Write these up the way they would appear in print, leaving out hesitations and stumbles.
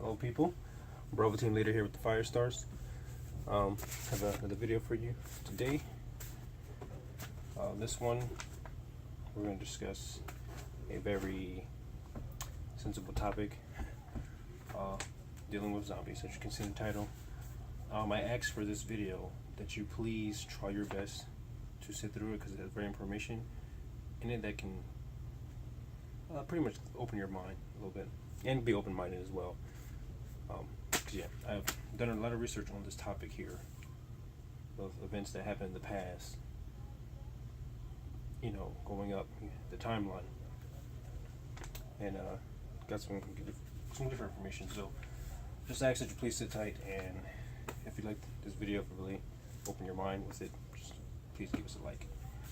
Hello people, Bravo Team Leader here with the Fire Stars. Have another video for you today. This one, we're going to discuss a very sensible topic, dealing with zombies, as you can see in the title. I asked for this video that you please try your best to sit through it because it has very information in it that can pretty much open your mind a little bit and be open-minded as well. Cause yeah, I've done a lot of research on this topic here of events that happened in the past, you know, going up the timeline, and got some different information. So just ask that you please sit tight, and if you like this video, if you really open your mind with it, just please give us a like.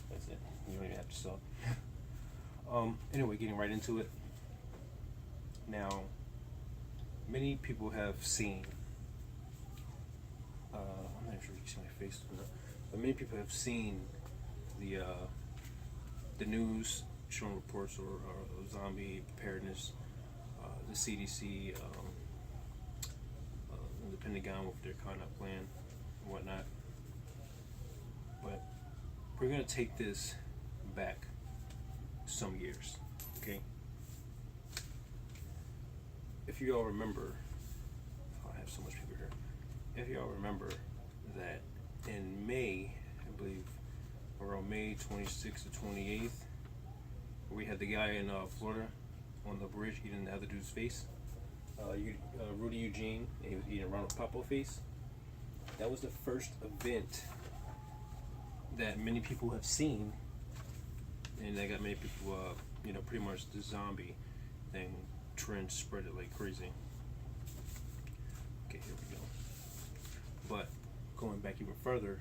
That's it. You don't even have to sub. Anyway, getting right into it. Now, many people have seen, I'm not sure if you can see my face or not, but many people have seen the news showing reports or zombie preparedness, the CDC, the Pentagon with their conduct plan and whatnot. But we're going to take this back some years, okay? If you all remember, I have so much people here. If you all remember that in May, I believe around May 26th to 28th, we had the guy in Florida on the bridge eating the other dude's face. Rudy Eugene, and he was eating Ronald Popo face. That was the first event that many people have seen, and that got many people, you know, pretty much the zombie thing trend spread it like crazy. Okay, here we go. But going back even further,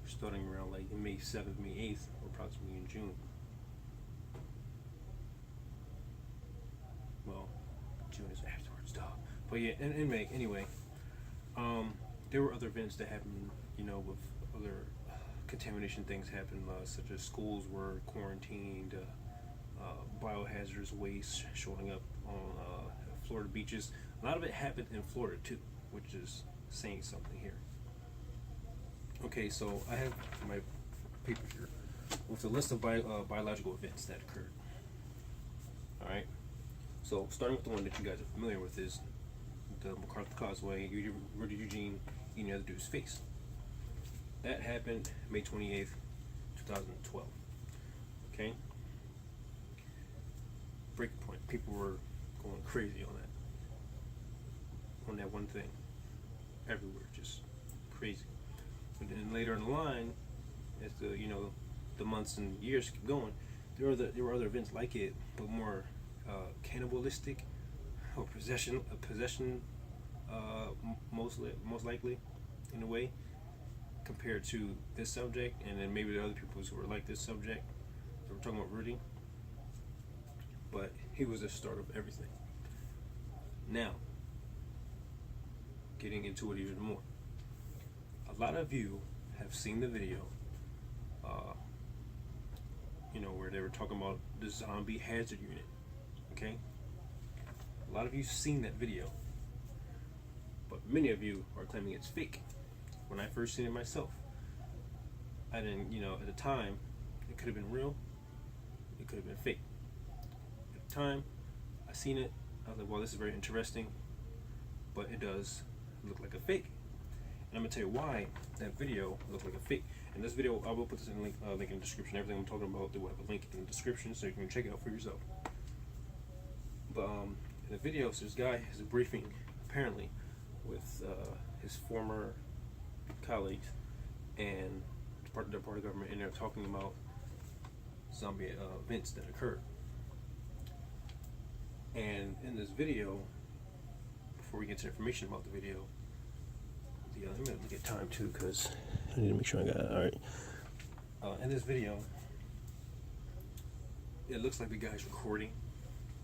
starting around like May 7th, May 8th, or approximately in June. Well, June is afterwards, dog. But yeah, in May, anyway, there were other events that happened, you know, with other contamination things happened, such as schools were quarantined, biohazardous waste showing up on Florida beaches. A lot of it happened in Florida too, which is saying something here. Okay, so I have my paper here with a list of biological events that occurred. Alright, so starting with the one that you guys are familiar with is the MacArthur Causeway, Rudy Eugene eating the other dude's face. That happened May 28th, 2012. Okay? Breaking point. People were going crazy on that one thing. Everywhere, just crazy. But then later in the line, as the months and years keep going, there were other events like it, but more cannibalistic or possession, most likely, in a way, compared to this subject, and then maybe the other people who were like this subject. So we're talking about Rudy, but he was the start of everything. Now, getting into it even more. A lot of you have seen the video, where they were talking about the zombie hazard unit. Okay, a lot of you seen that video, but many of you are claiming it's fake. When I first seen it myself, I didn't, at the time, it could have been real, it could have been fake. At the time, I seen it, I was like, well, this is very interesting, but it does look like a fake. And I'm gonna tell you why that video looked like a fake. And this video, I will put this in link in the description. Everything I'm talking about, they will have a link in the description so you can check it out for yourself. But in the video, so this guy has a briefing, apparently, with his former colleagues and part of government, and they're talking about zombie events that occurred. And in this video, before we get to information about the video, let me look at time too, because I need to make sure I got it. Alright. In this video, it looks like the guy's recording,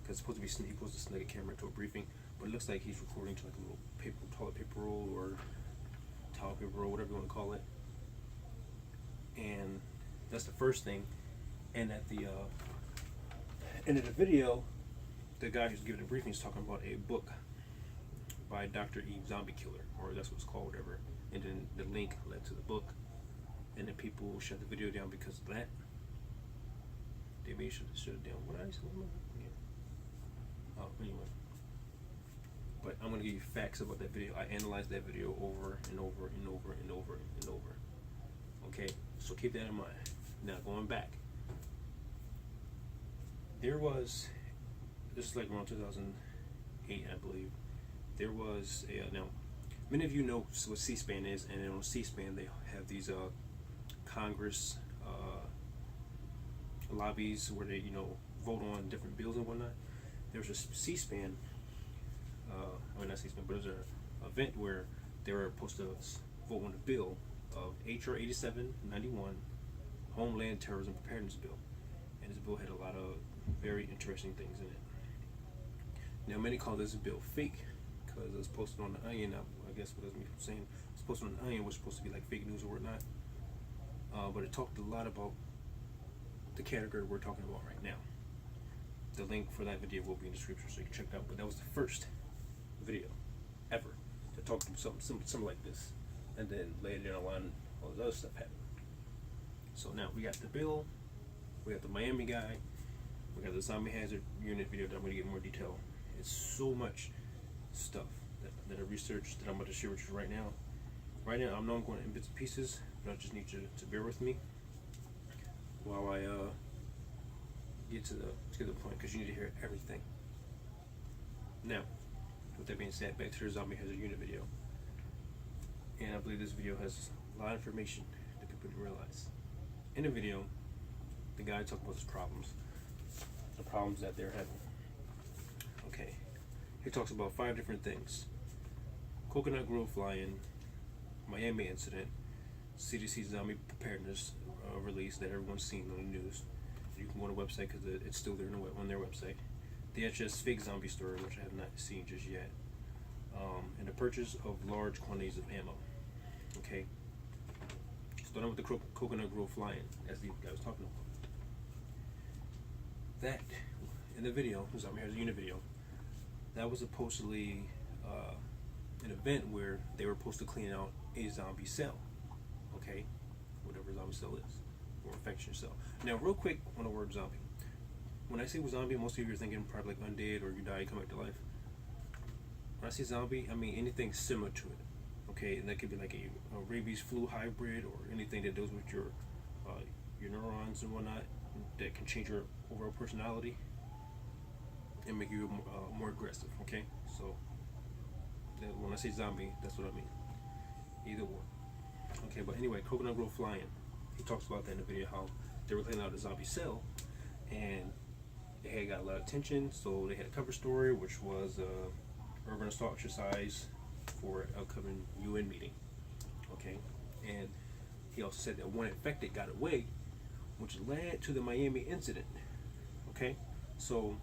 because it's supposed to be he supposed to snag a camera to a briefing, but it looks like he's recording to like a little toilet paper roll or towel paper roll, whatever you want to call it. And that's the first thing. And at the end of the video, the guy who's giving the briefing is talking about a book by Dr. Eve Zombie Killer, or that's what it's called, whatever. And then the link led to the book, and then people shut the video down because of that. They may shut it down. What I said? Yeah. Oh, anyway. But I'm gonna give you facts about that video. I analyzed that video over and over and over and over and over. Okay, so keep that in mind. Now going back, there was, this is like around 2008, I believe. There was a now, many of you know what C-SPAN is, and on C-SPAN they have these Congress lobbies where they vote on different bills and whatnot. There was a C-SPAN, I mean not C-SPAN, but there was an event where they were supposed to vote on the bill of HR 8791, Homeland Terrorism Preparedness Bill, and this bill had a lot of very interesting things in it. Now many call this bill fake because it was posted on the Onion. I guess what that's me saying, it's posted on the Onion was supposed to be like fake news or whatnot, but it talked a lot about the category we're talking about right now. The link for that video will be in the description so you can check it out. But that was the first video ever to talk about something like this, and then later down the line all this other stuff happened. So now we got the bill, we got the Miami guy, we got the zombie hazard unit video that I'm going to get more detail. It's so much stuff that I researched that I'm about to share with you right now. Right now, I know I'm going in bits and pieces, but I just need you to bear with me while I get to the point, because you need to hear everything. Now, with that being said, back to the zombie hazard unit video. And I believe this video has a lot of information that people didn't realize. In the video, the guy talked about his problems, the problems that they're having. Okay, he talks about 5 different things: Coconut Grove fly-in, Miami incident, CDC zombie preparedness release that everyone's seen on the news. You can go on the website because it's still there on their website. The HS fake zombie story, which I have not seen just yet, and the purchase of large quantities of ammo. Okay, starting with the Coconut Grove fly-in, as the guy was talking about. That in the video, zombie hazard unit video, that was supposedly an event where they were supposed to clean out a zombie cell. Okay, whatever zombie cell is, or infection cell. Now, real quick on the word zombie. When I say zombie, most of you are thinking probably like undead or you die, you come back to life. When I say zombie, I mean anything similar to it. Okay, and that could be like a rabies flu hybrid, or anything that deals with your neurons and whatnot, that can change your overall personality and make you more aggressive. Okay, so when I say zombie, that's what I mean. Either one. Okay, but anyway, Coconut Grove fly-in. He talks about that in the video, how they were cleaning out a zombie cell, and they had got a lot of attention. So they had a cover story, which was urban assault exercise for an upcoming UN meeting. Okay, and he also said that one infected got away, which led to the Miami incident. Okay, so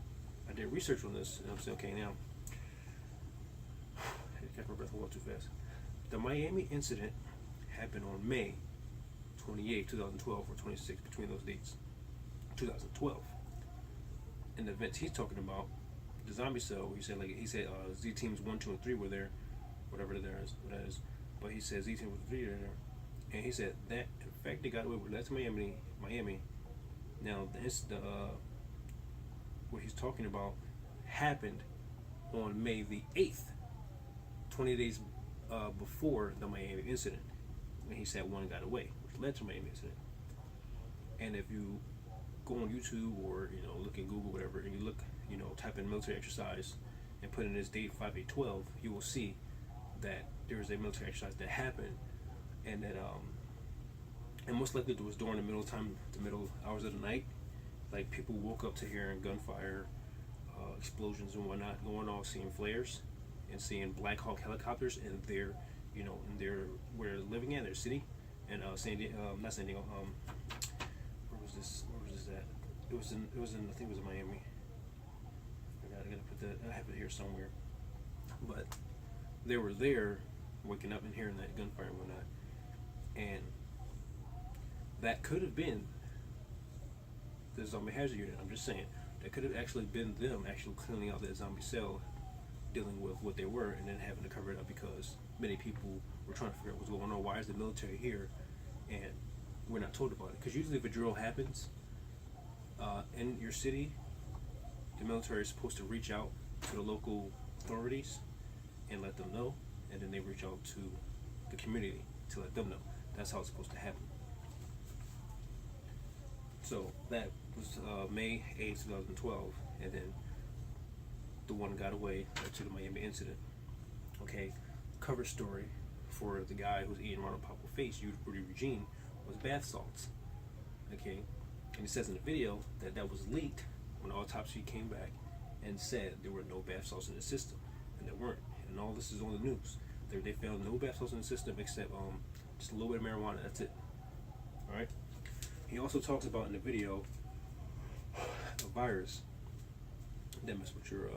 I did research on this, and I'm saying, okay, now I catch my breath a little too fast. The Miami incident happened on May 28, 2012, or 26, between those dates, 2012. And the events he's talking about, the zombie cell, he said Z teams 1, 2, and 3 were there, whatever that is. But he said Z team 1, 2, 3 were there, and he said that in fact they got away with that to Miami. Now what he's talking about happened on May the 8th, 20 days before the Miami incident, when he said one got away, which led to Miami incident. And if you go on YouTube or look in Google, whatever, and you look, type in military exercise and put in this date 5/8/12, you will see that there was a military exercise that happened, and that and most likely it was during the middle hours of the night. Like, people woke up to hearing gunfire, explosions and whatnot going on, seeing flares, and seeing Black Hawk helicopters in their, where they're living in their city, and not San Diego. Where was this at? It was in I think it was in Miami. I gotta put that. I have it here somewhere. But they were there, waking up and hearing that gunfire and whatnot, and that could have been the zombie hazard unit. I'm just saying that could have actually been them actually cleaning out that zombie cell dealing with what they were and then having to cover it up because many people were trying to figure out what's going on. Why is the military here? And we're not told about it. Because usually if a drill happens in your city, the military is supposed to reach out to the local authorities and let them know, and then they reach out to the community to let them know. That's how it's supposed to happen. So that was May 8th, 2012, and then the one got away to the Miami incident. Okay, cover story for the guy who's eating Ronald Papa face, Rudy Eugene, was bath salts. Okay, and it says in the video that that was leaked when the autopsy came back and said there were no bath salts in the system, and there weren't. And all this is on the news. They found no bath salts in the system except just a little bit of marijuana. That's it. All right. He also talks about in the video a virus that mess with your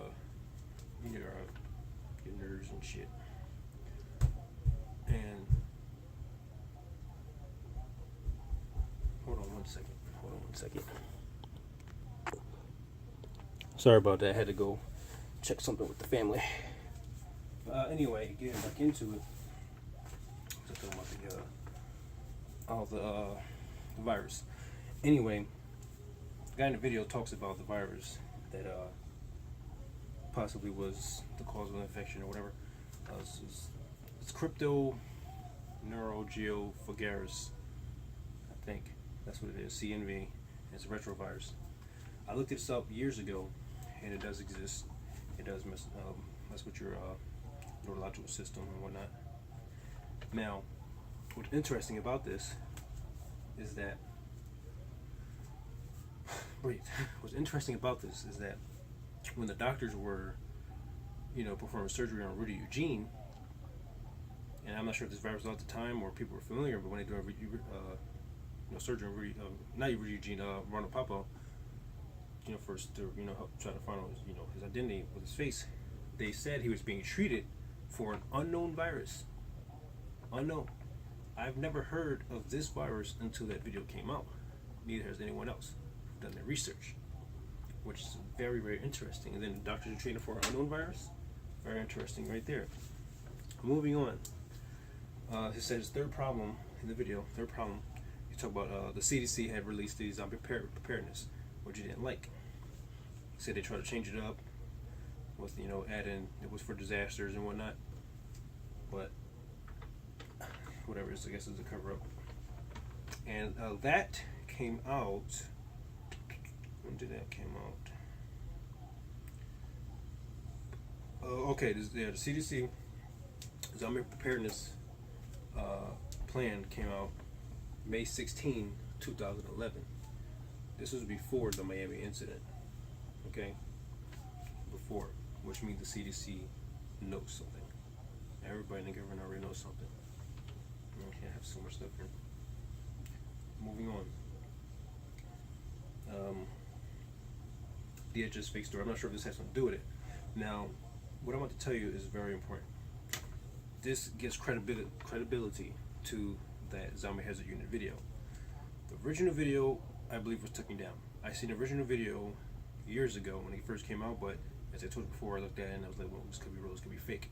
nerves and shit. And hold on one second. Sorry about that. I had to go check something with the family. Anyway, getting back into it. Just talking about the virus. Anyway, the guy in the video talks about the virus that possibly was the cause of the infection or whatever. It's crypto neurogeophagus, I think that's what it is. CNV. It's a retrovirus. I looked this up years ago, and it does exist. It does mess with your neurological system and whatnot. Now, what's interesting about this is that when the doctors were, performing surgery on Rudy Eugene, and I'm not sure if this virus was at the time or people were familiar, but when they do surgery on Rudy, not Rudy Eugene, Ronald Papa, first to help try to find out his identity with his face, they said he was being treated for an unknown virus. Unknown. I've never heard of this virus until that video came out. Neither has anyone else done their research, which is very, very interesting. And then the doctors are treating for an unknown virus. Very interesting right there. Moving on. He said his third problem in the video, he talked about the CDC had released the zombie preparedness, which he didn't like. He said they tried to change it up with, adding it was for disasters and whatnot. But whatever, I guess it's a cover up. And that came out. When did that come out? Okay, the CDC zombie preparedness plan came out May 16, 2011. This was before the Miami incident. Okay, before, which means the CDC knows something. Everybody in the government already knows something. I have so much stuff here. Moving on. DHS fake story. I'm not sure if this has something to do with it. Now, what I'm about to tell you is very important. This gives credibility to that Zombie Hazard Unit video. The original video, I believe, was taken down. I seen the original video years ago when it first came out, but as I told you before, I looked at it and I was like, well, this could be real, this could be fake.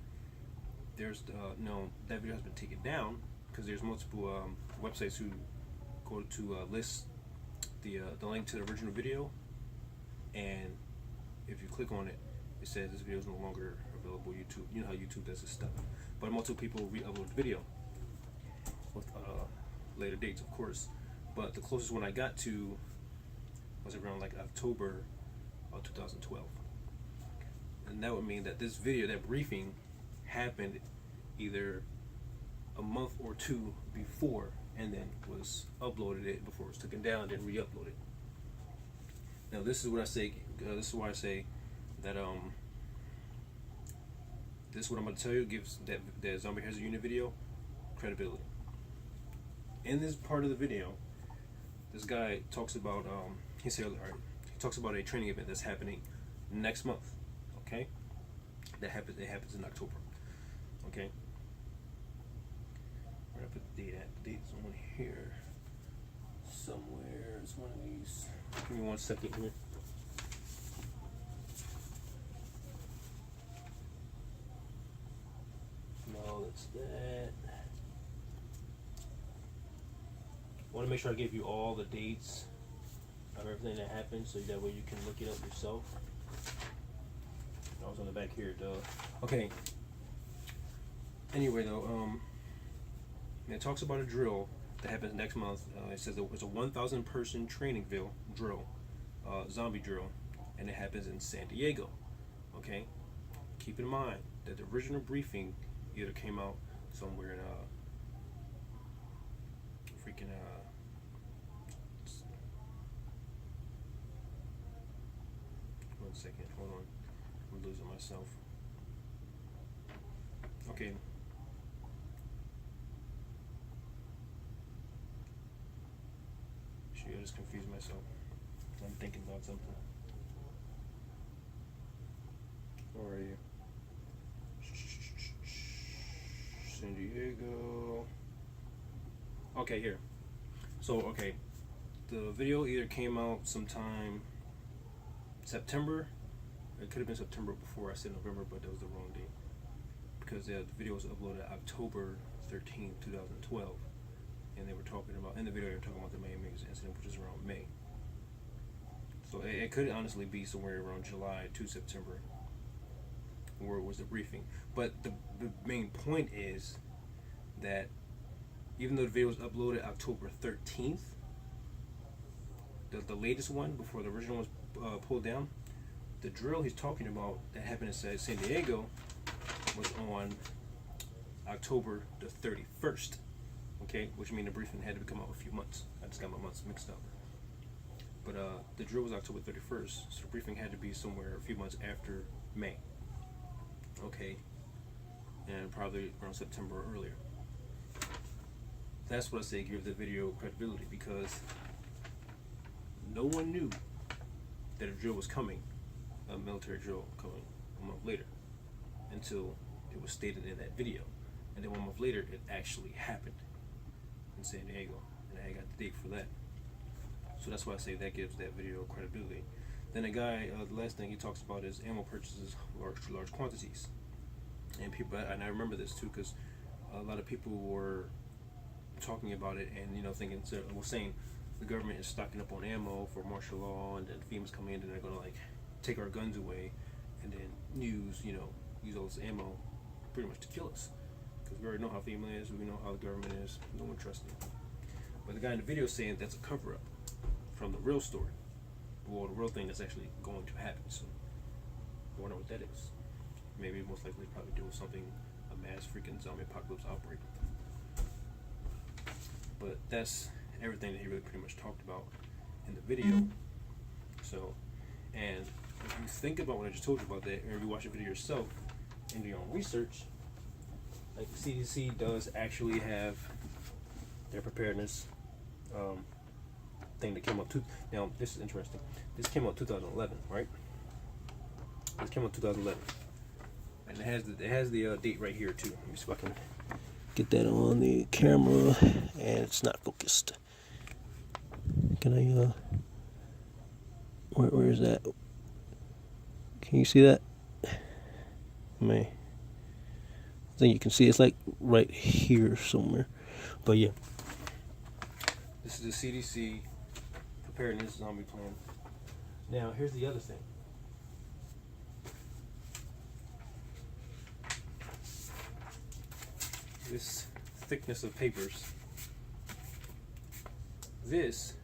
There's no, that video has been taken down because there's multiple websites who go to list the link to the original video, and if you click on it, it says this video is no longer available on YouTube. You know how YouTube does this stuff. But multiple people re-upload the video with later dates, of course. But the closest one I got to was around like October of 2012, and that would mean that this video, that briefing, happened either a month or two before, and then was uploaded it before it was taken down, and then re-uploaded. Now this is what I say. This is why I say that this is what I'm going to tell you gives that Zombie Hazard Unit video credibility. In this part of the video, this guy talks about he talks about a training event that's happening next month. Okay, it happens in October. Okay, where did I put the date at? The date's on here somewhere. It's one of these. Give me 1 second here. What's that? I want to make sure I give you all the dates of everything that happened, so that way you can look it up yourself. I was on the back here, duh. Okay. Anyway, though, it talks about a drill that happens next month. It says it's a 1,000 person training drill, zombie drill, and it happens in San Diego. Okay, keep in mind that the original briefing either came out somewhere in freaking one second, hold on, I'm losing myself. Okay. I just confused myself. I'm thinking about something. Where are you? San Diego. Okay, here. So, okay. The video either came out sometime September. It could have been September before. I said November, but that was the wrong date. Because the video was uploaded October 13th, 2012. And they were talking about, in the video they were talking about the Miami incident, which is around May. So it could honestly be somewhere around July to September, where it was the briefing. But the main point is that even though the video was uploaded October 13th, the latest one before the original was pulled down, the drill he's talking about that happened in San Diego was on October the 31st. Okay, which means the briefing had to come out a few months. I just got my months mixed up. But the drill was October 31st, so the briefing had to be somewhere a few months after May. Okay, and probably around September or earlier. That's what I say give the video credibility, because no one knew that a drill was coming, a military drill coming a month later, until it was stated in that video. And then 1 month later, it actually happened in San Diego, and I got the date for that. So that's why I say that gives that video credibility. Then the guy, the last thing he talks about is ammo purchases, large quantities, and people. And I remember this too, because a lot of people were talking about it, and thinking, saying the government is stocking up on ammo for martial law, and then FEMA's coming in and they're gonna take our guns away, and then use all this ammo pretty much to kill us. Because we already know how FEMA is, we know how the government is, no one trusts them. But the guy in the video is saying that's a cover-up from the real story. Well, the real thing that's actually going to happen. So I wonder what that is. Maybe most likely probably doing something, a mass freaking zombie apocalypse outbreak. But that's everything that he really pretty much talked about in the video. So, and if you think about what I just told you about that, or if you watch the video yourself and do your own research, like the CDC does actually have their preparedness thing that came out now this is interesting. This came out 2011, right? This came out 2011, and it has the date right here too. Let me see if I can get that on the camera, and it's not focused. Can I where is that? Can you see that? I think you can see it's like right here somewhere. But yeah, this is the CDC preparedness zombie plan. Now here's the other thing. This thickness of papers. This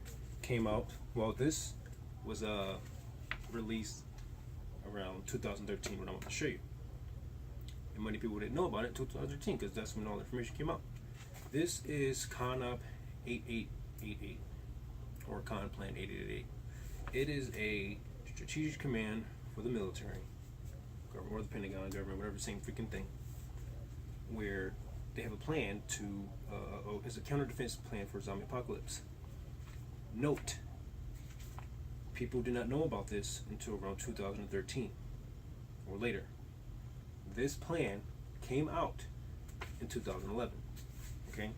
came out, well, this was released around 2013 when I want to show you. And many people didn't know about it until 2013 because that's when all the information came out. This is CONOP 8888 or Con Plan 8888. It is a strategic command for the military, government, or the Pentagon, government, whatever, same freaking thing, where they have a plan to, it's a counter-defense plan for a zombie apocalypse. Note, people did not know about this until around 2013 or later. This plan came out in 2011, okay?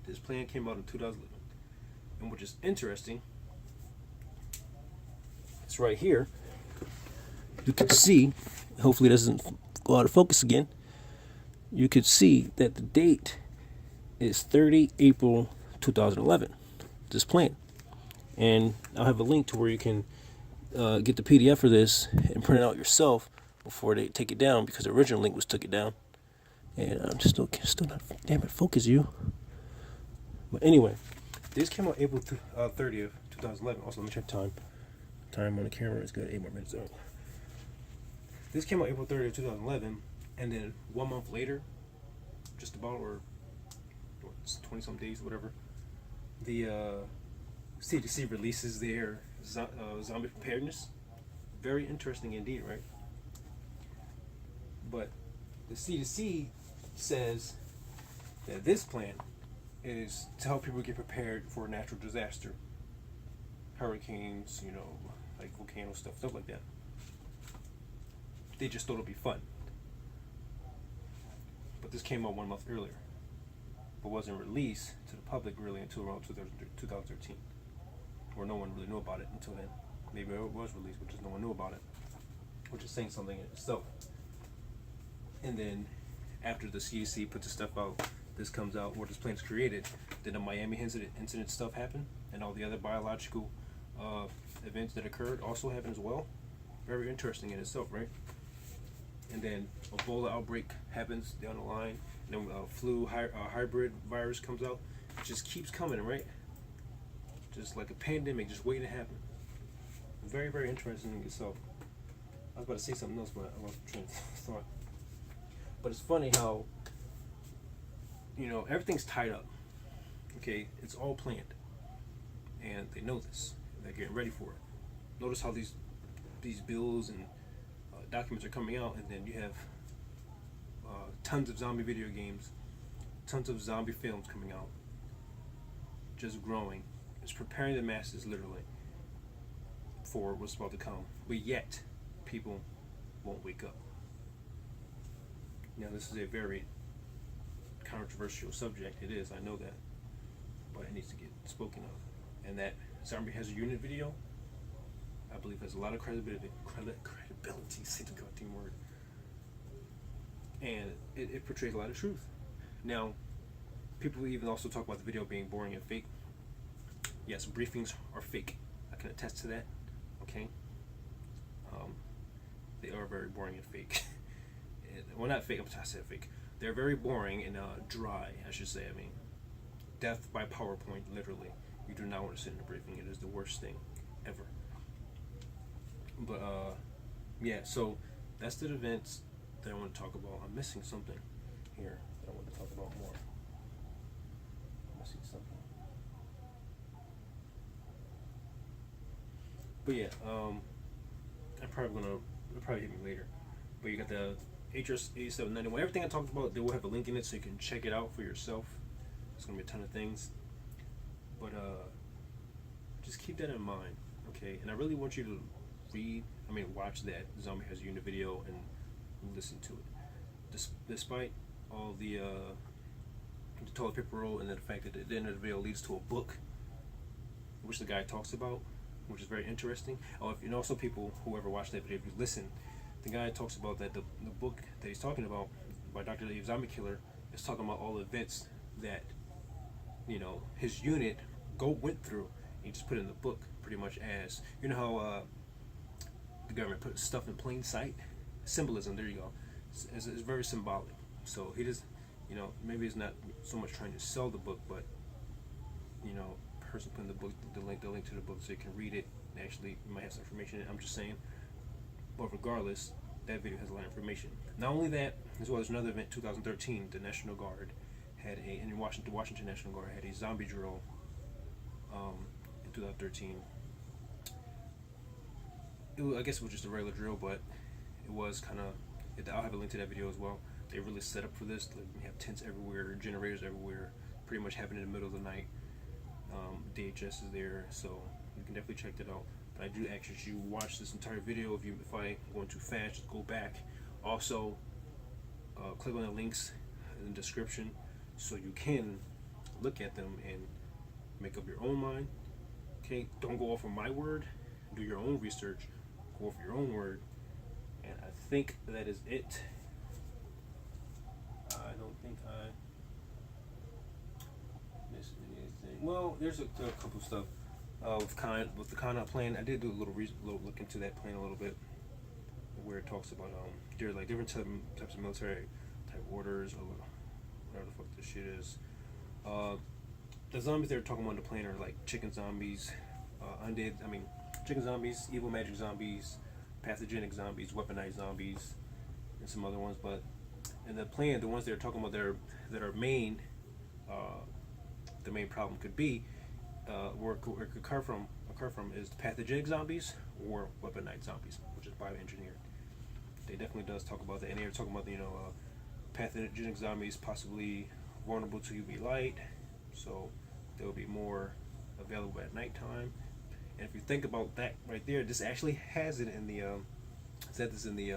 This plan came out in 2011. And which is interesting, it's right here. You can see, hopefully it doesn't go out of focus again. you could see that the date is 30 April 2011. This plan, and I'll have a link to where you can get the PDF for this and print it out yourself before they take it down, because the original link was took it down. And I'm just still not, damn it, focus you. But anyway, this came out April 30th, 2011. Also, let me check time. Time on the camera is good, 8 more minutes. Oh. This came out April 30th, 2011, and then 1 month later, just about, or 20 some days, whatever, the CDC releases their zombie preparedness. Very interesting indeed, right? But the CDC says that this plan is to help people get prepared for a natural disaster, hurricanes, like volcano stuff like that. They just thought it'd be fun. But this came out 1 month earlier, but wasn't released to the public really until around 2013, where no one really knew about it until then. Maybe it was released, but just no one knew about it, which is saying something in itself. And then after the CDC put the stuff out, this comes out where this plan's created, then the Miami incident stuff happened, and all the other biological events that occurred also happened as well. Very interesting in itself, right? And then Ebola outbreak happens down the line, and then flu hybrid virus comes out. It just keeps coming, right? Just like a pandemic, just waiting to happen. Very, very interesting in itself. I was about to say something else, but I lost the train of thought. But it's funny how, everything's tied up. Okay, it's all planned, and they know this. They're getting ready for it. Notice how these bills and documents are coming out, and then you have tons of zombie video games, tons of zombie films coming out, just growing. It's preparing the masses literally for what's about to come. But yet, people won't wake up. Now, this is a very controversial subject. It is, I know that, but it needs to get spoken of. And that Zombie Has a Unit video, I believe, has a lot of credibility. Say the goddamn word. And it portrays a lot of truth. Now, people even also talk about the video being boring and fake. Yes, briefings are fake. I can attest to that. Okay. They are very boring and fake. Well, not fake. I said fake. They're very boring and dry, I should say. I mean, death by PowerPoint, literally. You do not want to sit in a briefing. It is the worst thing ever. But yeah. So that's the events that I want to talk about. I'm missing something here that I want to talk about more. I'm missing something. But yeah. It'll probably hit me later. But you got the HS 8791. Everything I talked about, they will have a link in it so you can check it out for yourself. It's gonna be a ton of things. But just keep that in mind, okay? And I really want you to watch that Zombie Has a Unit video and listen to it. Despite all the toilet paper roll and the fact that the end of the video leads to a book, which the guy talks about, which is very interesting. Oh, if some people who ever watched that video, if you listen, the guy talks about that the book that he's talking about by Dr. Dave Zombie Killer is talking about all the events that his unit went through. He just put it in the book pretty much as how the government put stuff in plain sight. Symbolism. There you go. It's very symbolic. So he just maybe it's not so much trying to sell the book, but person putting the book, the link to the book so you can read it. And actually, you might have some information in it. I'm just saying. But regardless, that video has a lot of information. Not only that, as well as another event, 2013, the National Guard had the Washington National Guard had a zombie drill in 2013. I guess it was just a regular drill, but it was kind of. I'll have a link to that video as well. They really set up for this. They have tents everywhere, generators everywhere, pretty much happening in the middle of the night. DHS is there, so you can definitely check that out. But I do ask that you watch this entire video. If I'm going too fast, just go back. Also, click on the links in the description so you can look at them and make up your own mind. Okay, don't go off of my word. Do your own research. Go off your own word. And I think that is it. I miss anything? Well, there's a couple stuff with the Kana plan. I did do a little look into that plan a little bit, where it talks about there are like different types of military type orders or whatever the fuck this shit is. The zombies they're talking about in the plan are like chicken zombies, chicken zombies, evil magic zombies, pathogenic zombies, weaponized zombies, and some other ones. But in the plan, the ones they're talking about that are main, the main problem could be, where it could occur from is the pathogenic zombies or weaponized zombies, which is bioengineered. They definitely does talk about that, and they're talking about pathogenic zombies possibly vulnerable to UV light, so they'll be more available at nighttime. And if you think about that right there, this actually has it in the said this in the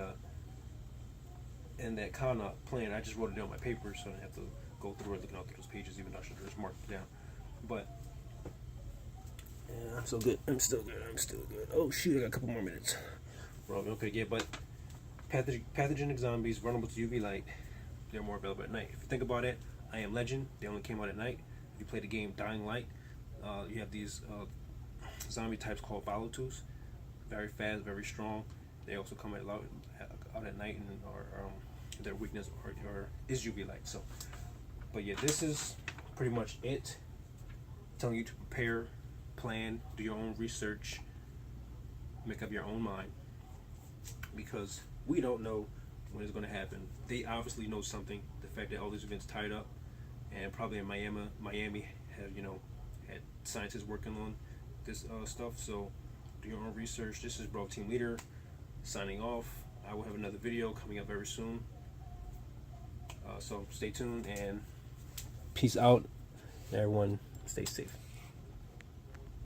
in that Kana plan. I just wrote it down on my paper, so I didn't have to go through it looking out through those pages, even though I should have just marked it down. But yeah, I'm still good. I'm still good. Oh shoot, I got a couple more minutes. Wrong. Okay, yeah, but pathogenic zombies vulnerable to UV light, they're more available at night. If you think about it, I Am Legend, they only came out at night. If you play the game Dying Light, you have these zombie types called Volatus, very fast, very strong. They also come out at night, and their weakness or is UV light. So, but yeah, this is pretty much it. Telling you to prepare, plan, do your own research, make up your own mind, because we don't know when it's going to happen. They obviously know something. The fact that all these events tied up, and probably in Miami have had scientists working on this stuff. So do your own research. This is Bro Team Leader signing off. I will have another video coming up very soon. So stay tuned and peace out. Everyone, stay safe.